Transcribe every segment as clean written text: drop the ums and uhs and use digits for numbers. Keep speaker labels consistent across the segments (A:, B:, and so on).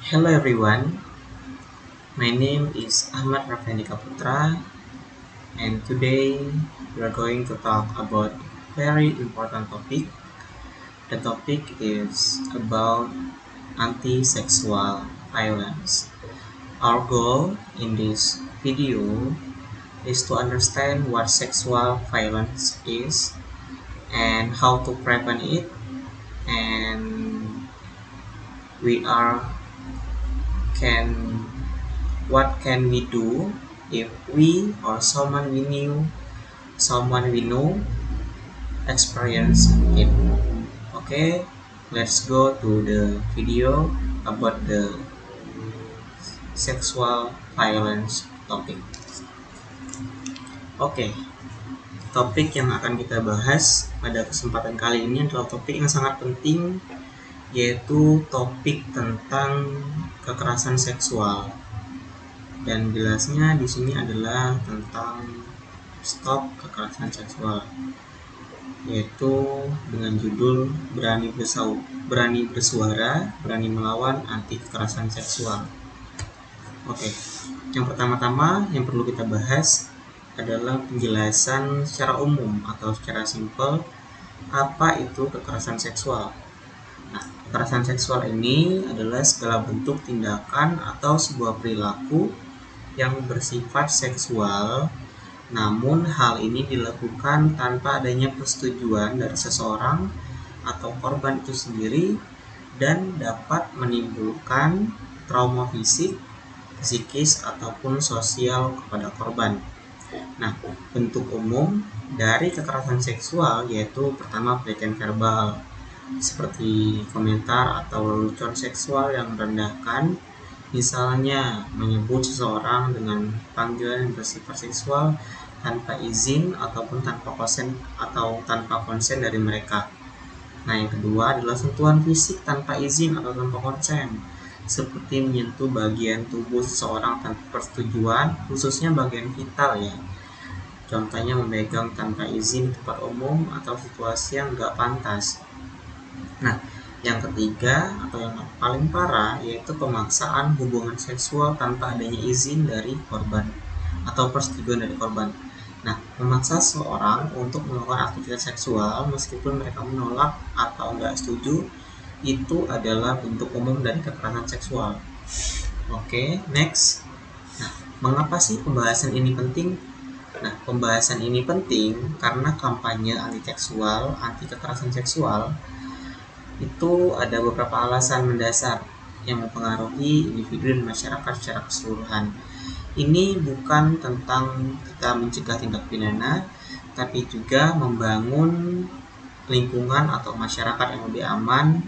A: Hello everyone, my name is Ahmad Rafendika Putra, and today we are going to talk about a very important topic. The topic is about anti-sexual violence. Our goal in this video is to understand what sexual violence is and how to prevent it, and we are can what can we do if we or someone we know experience it. Okay, let's go to the video about the sexual violence topic. Oke, topik yang akan kita bahas pada kesempatan kali ini adalah topik yang sangat penting, yaitu topik tentang kekerasan seksual. Dan jelasnya di sini adalah tentang stop kekerasan seksual, yaitu dengan judul berani bersuara, berani melawan anti kekerasan seksual. Oke, yang pertama-tama yang perlu kita bahas adalah penjelasan secara umum atau secara simpel apa itu kekerasan seksual. Nah, kekerasan seksual ini adalah segala bentuk tindakan atau sebuah perilaku yang bersifat seksual, namun hal ini dilakukan tanpa adanya persetujuan dari seseorang atau korban itu sendiri dan dapat menimbulkan trauma fisik, psikis, ataupun sosial kepada korban. Nah, bentuk umum dari kekerasan seksual yaitu pertama pelecehan verbal, seperti komentar atau lelucon seksual yang merendahkan, misalnya menyebut seseorang dengan panggilan yang bersifat seksual tanpa izin ataupun tanpa konsen dari mereka. Nah, yang kedua adalah sentuhan fisik tanpa izin atau tanpa konsen, seperti menyentuh bagian tubuh seseorang tanpa persetujuan, khususnya bagian vital ya. Contohnya memegang tanpa izin di tempat umum atau situasi yang nggak pantas. Nah, yang ketiga atau yang paling parah yaitu pemaksaan hubungan seksual tanpa adanya izin dari korban atau persetujuan dari korban. Nah, memaksa seorang untuk melakukan aktivitas seksual meskipun mereka menolak atau nggak setuju, itu adalah bentuk umum dari kekerasan seksual. Oke, next. Nah, mengapa sih pembahasan ini penting? Nah, pembahasan ini penting karena kampanye anti kekerasan seksual itu ada beberapa alasan mendasar yang mempengaruhi individu dan masyarakat secara keseluruhan. Ini bukan tentang kita mencegah tindak pidana, tapi juga membangun lingkungan atau masyarakat yang lebih aman,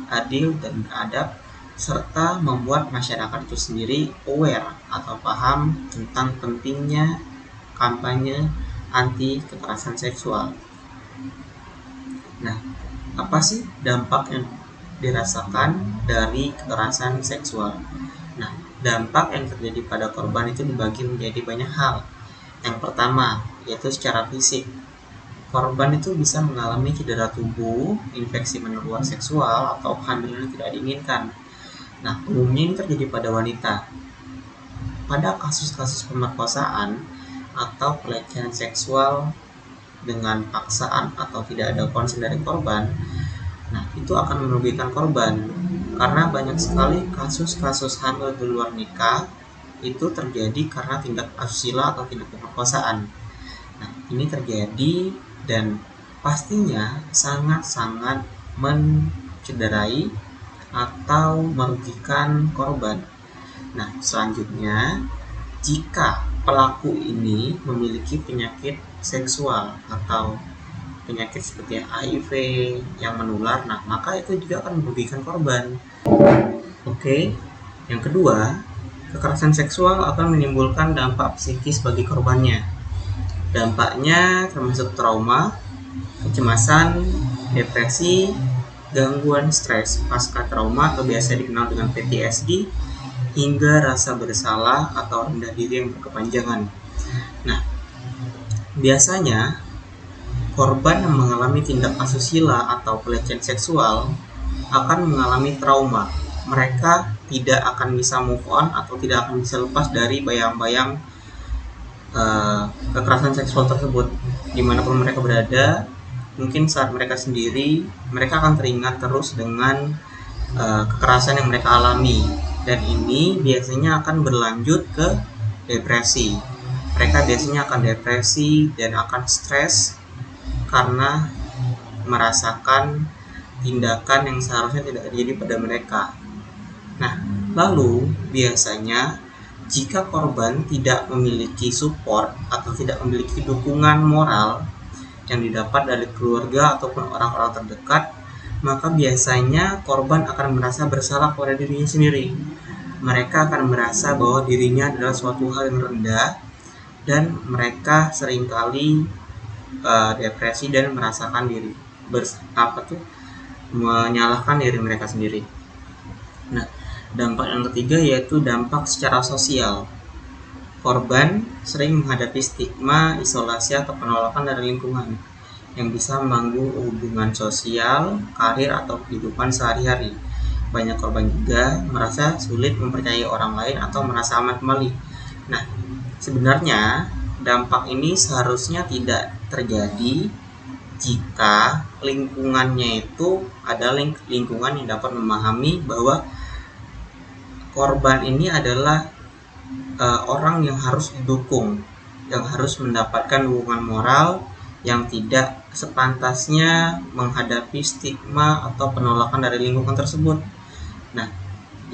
A: adil, dan beradab, serta membuat masyarakat itu sendiri aware atau paham tentang pentingnya kampanye anti kekerasan seksual. Nah, apa sih dampak yang dirasakan dari kekerasan seksual? Nah, dampak yang terjadi pada korban itu dibagi menjadi banyak hal. Yang pertama, yaitu secara fisik. Korban itu bisa mengalami cedera tubuh, infeksi menular seksual, atau kehamilan yang tidak diinginkan. Nah, umumnya ini terjadi pada wanita. Pada kasus-kasus pemerkosaan atau pelecehan seksual dengan paksaan atau tidak ada konsen dari korban, nah itu akan merugikan korban karena banyak sekali kasus-kasus hamil di luar nikah itu terjadi karena tindak asusila atau tindak pemerkosaan. Nah, ini terjadi dan pastinya sangat-sangat mencederai atau merugikan korban. Nah, selanjutnya, jika pelaku ini memiliki penyakit seksual atau penyakit seperti HIV yang menular, nah maka itu juga akan merugikan korban. Oke, yang kedua, kekerasan seksual akan menimbulkan dampak psikis bagi korbannya. Dampaknya termasuk trauma, kecemasan, depresi, gangguan stres pasca trauma atau biasa dikenal dengan PTSD, hingga rasa bersalah atau rendah diri yang berkepanjangan. Nah, biasanya korban yang mengalami tindak asusila atau pelecehan seksual akan mengalami trauma. Mereka tidak akan bisa move on atau tidak akan bisa lepas dari bayang-bayang kekerasan seksual tersebut. Dimanapun mereka berada, mungkin saat mereka sendiri, mereka akan teringat terus dengan kekerasan yang mereka alami, dan ini biasanya akan berlanjut ke depresi. Mereka biasanya akan depresi dan akan stres karena merasakan tindakan yang seharusnya tidak terjadi pada mereka. Nah, lalu biasanya jika korban tidak memiliki support atau tidak memiliki dukungan moral yang didapat dari keluarga ataupun orang-orang terdekat, maka biasanya korban akan merasa bersalah pada dirinya sendiri. Mereka akan merasa bahwa dirinya adalah suatu hal yang rendah, dan mereka seringkali depresi dan merasakan diri menyalahkan diri mereka sendiri. Nah, dampak yang ketiga yaitu dampak secara sosial. Korban sering menghadapi stigma, isolasi, atau penolakan dari lingkungan yang bisa mengganggu hubungan sosial, karir, atau kehidupan sehari-hari. Banyak korban juga merasa sulit mempercayai orang lain atau merasa aman kembali. Nah, sebenarnya dampak ini seharusnya tidak terjadi jika lingkungannya itu adalah lingkungan yang dapat memahami bahwa korban ini adalah orang yang harus didukung, yang harus mendapatkan dukungan moral, yang tidak sepantasnya menghadapi stigma atau penolakan dari lingkungan tersebut. Nah,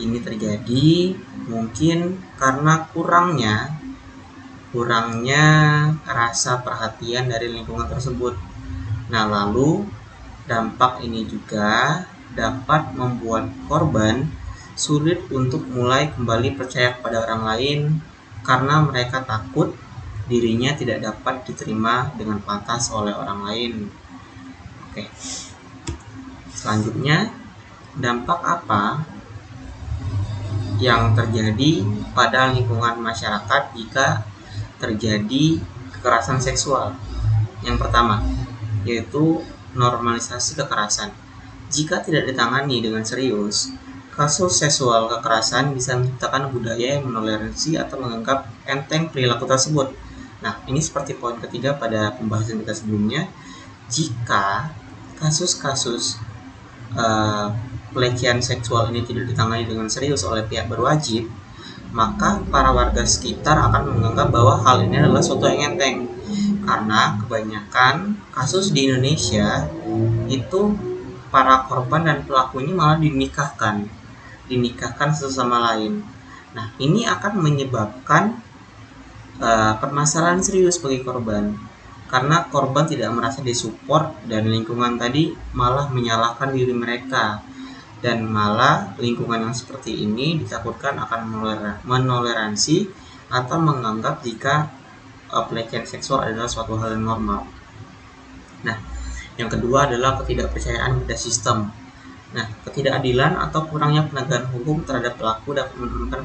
A: ini terjadi mungkin karena kurangnya rasa perhatian dari lingkungan tersebut. Nah, lalu dampak ini juga dapat membuat korban sulit untuk mulai kembali percaya kepada orang lain karena mereka takut dirinya tidak dapat diterima dengan pantas oleh orang lain. Oke. Selanjutnya, dampak apa yang terjadi pada lingkungan masyarakat jika terjadi kekerasan seksual? Yang pertama, yaitu normalisasi kekerasan. Jika tidak ditangani dengan serius, kasus seksual kekerasan bisa menciptakan budaya yang menoleransi atau menganggap enteng perilaku tersebut. Nah, ini seperti poin ketiga pada pembahasan kita sebelumnya. Jika kasus-kasus pelecehan seksual ini tidak ditangani dengan serius oleh pihak berwajib, maka para warga sekitar akan menganggap bahwa hal ini adalah suatu yang enteng. Karena kebanyakan kasus di Indonesia itu para korban dan pelakunya malah dinikahkan satu sama lain. Nah, ini akan menyebabkan permasalahan serius bagi korban, karena korban tidak merasa disupport dan lingkungan tadi malah menyalahkan diri mereka, dan malah lingkungan yang seperti ini ditakutkan akan menoleransi atau menganggap jika pelecehan seksual adalah suatu hal yang normal. Nah, yang kedua adalah ketidakpercayaan pada sistem. Nah, ketidakadilan atau kurangnya penegakan hukum terhadap pelaku dapat menurunkan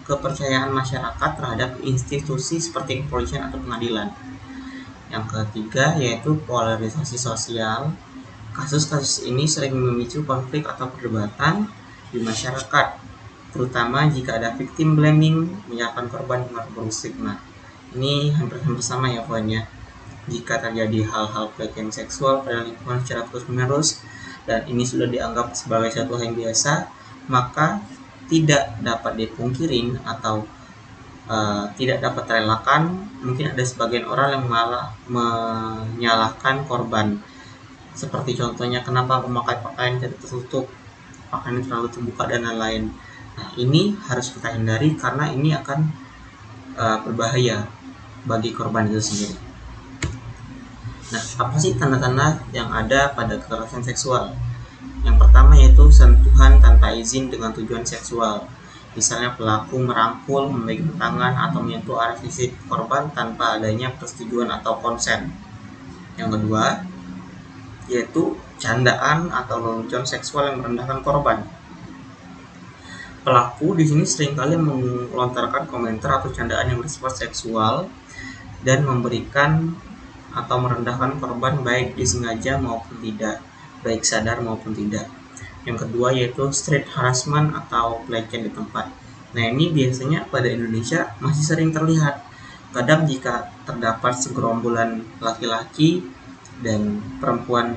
A: kepercayaan masyarakat terhadap institusi seperti kepolisian atau pengadilan. Yang ketiga yaitu polarisasi sosial. Kasus-kasus ini sering memicu konflik atau perdebatan di masyarakat, terutama jika ada victim blaming, menyalahkan korban dengan berstigma. Ini hampir sama ya poinnya. Jika terjadi hal-hal pelecehan seksual pada lingkungan secara terus-menerus dan ini sudah dianggap sebagai satu hal yang biasa, maka tidak dapat dipungkirin atau tidak dapat terelakkan, mungkin ada sebagian orang yang malah menyalahkan korban. Seperti contohnya, kenapa memakai pakaian tidak tertutup, pakaian terlalu terbuka, dan lain-lain. Nah, ini harus kita hindari karena ini akan berbahaya bagi korban itu sendiri. Nah, apa sih tanda-tanda yang ada pada kekerasan seksual? Yang pertama yaitu sentuhan tanpa izin dengan tujuan seksual. Misalnya pelaku merangkul, memegang tangan, atau menyentuh area fisik korban tanpa adanya persetujuan atau konsen. Yang kedua yaitu candaan atau lelucon seksual yang merendahkan korban. Pelaku di sini seringkali melontarkan komentar atau candaan yang bersifat seksual dan memberikan atau merendahkan korban baik disengaja maupun tidak, baik sadar maupun tidak. Yang kedua yaitu street harassment atau pelecehan di tempat. Nah, ini biasanya pada Indonesia masih sering terlihat. Kadang jika terdapat segerombolan laki-laki dan perempuan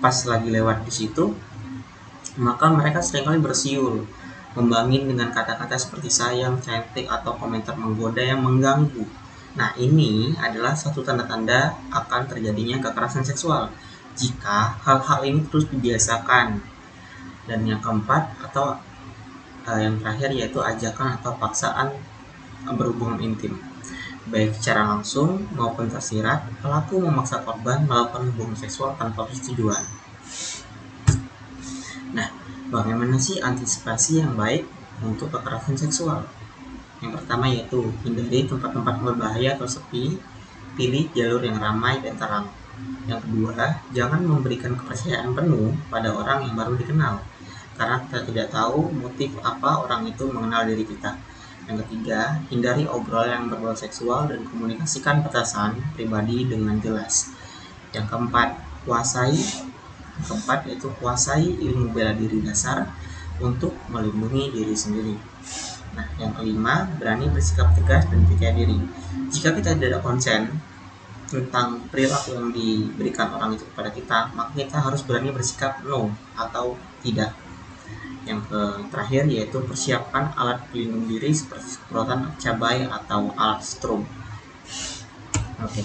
A: pas lagi lewat di situ, maka mereka seringkali bersiul, membangin dengan kata-kata seperti sayang, cantik, atau komentar menggoda yang mengganggu. Nah, ini adalah satu tanda-tanda akan terjadinya kekerasan seksual jika hal-hal ini terus dibiasakan. Dan yang keempat atau yang terakhir yaitu ajakan atau paksaan berhubungan intim. Baik secara langsung maupun tersirat, pelaku memaksa korban melakukan hubungan seksual tanpa persetujuan. Nah, bagaimana sih antisipasi yang baik untuk kekerasan seksual? Yang pertama yaitu hindari tempat-tempat berbahaya atau sepi, pilih jalur yang ramai dan terang. Yang kedua, jangan memberikan kepercayaan penuh pada orang yang baru dikenal, karena kita tidak tahu motif apa orang itu mengenal diri kita. Yang ketiga, hindari obrolan yang berbau seksual dan komunikasikan batasan pribadi dengan jelas. Yang keempat, kuasai ilmu bela diri dasar untuk melindungi diri sendiri. Nah, yang kelima, berani bersikap tegas dan percaya diri. Jika kita tidak konsen tentang perilaku yang diberikan orang itu kepada kita, maka kita harus berani bersikap no atau tidak. Yang terakhir yaitu persiapkan alat pelindung diri seperti semprotan cabai atau alat strom. Oke.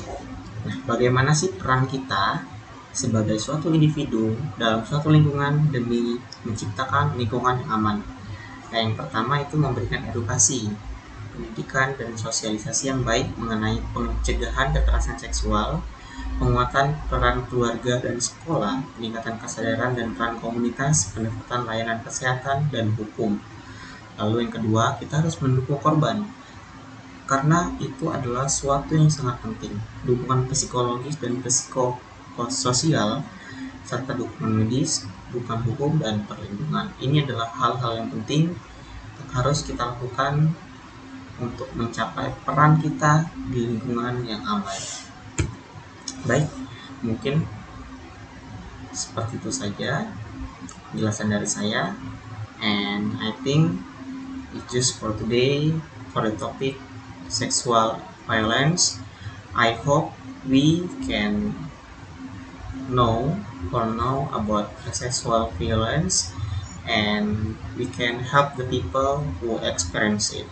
A: Nah, bagaimana sih peran kita sebagai suatu individu dalam suatu lingkungan demi menciptakan lingkungan yang aman? Nah, yang pertama itu memberikan edukasi, pendidikan, dan sosialisasi yang baik mengenai pencegahan kekerasan seksual, penguatan peran keluarga dan sekolah, peningkatan kesadaran dan peran komunitas, pendekatan layanan kesehatan dan hukum. Lalu yang kedua, kita harus mendukung korban, karena itu adalah suatu yang sangat penting. Dukungan psikologis dan psikososial, serta dukungan medis, dukungan hukum, dan perlindungan. Ini adalah hal-hal yang penting harus kita lakukan untuk mencapai peran kita di lingkungan yang aman. Baik, mungkin seperti itu saja penjelasan dari saya, and I think it's just for today for the topic sexual violence. I hope we can know about sexual violence and we can help the people who experience it.